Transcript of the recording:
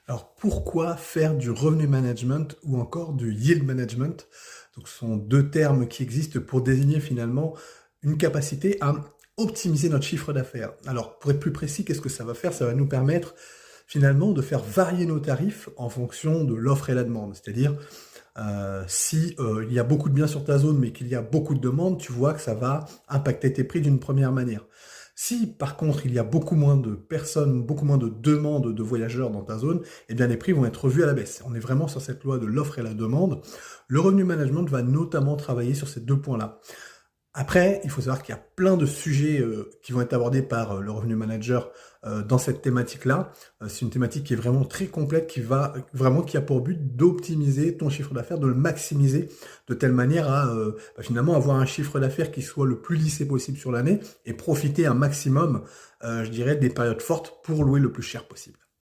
Alors pourquoi faire du revenu management ou encore du yield management? Donc ce sont deux termes qui existent pour désigner finalement une capacité à optimiser notre chiffre d'affaires. Alors pour être plus précis, qu'est-ce que ça va faire? Ça va nous permettre finalement de faire varier nos tarifs en fonction de l'offre et la demande. C'est-à-dire si il y a beaucoup de biens sur ta zone mais qu'il y a beaucoup de demandes, tu vois que ça va impacter tes prix d'une première manière. Si par contre il y a beaucoup moins de personnes, beaucoup moins de demandes de voyageurs dans ta zone, eh bien les prix vont être revus à la baisse. On est vraiment sur cette loi de l'offre et la demande. Le revenu management va notamment travailler sur ces deux points-là. Après, il faut savoir qu'il y a plein de sujets qui vont être abordés par le revenu manager dans cette thématique-là. C'est une thématique qui est vraiment très complète, qui a pour but d'optimiser ton chiffre d'affaires, de le maximiser de telle manière à finalement avoir un chiffre d'affaires qui soit le plus lissé possible sur l'année et profiter un maximum, je dirais, des périodes fortes pour louer le plus cher possible.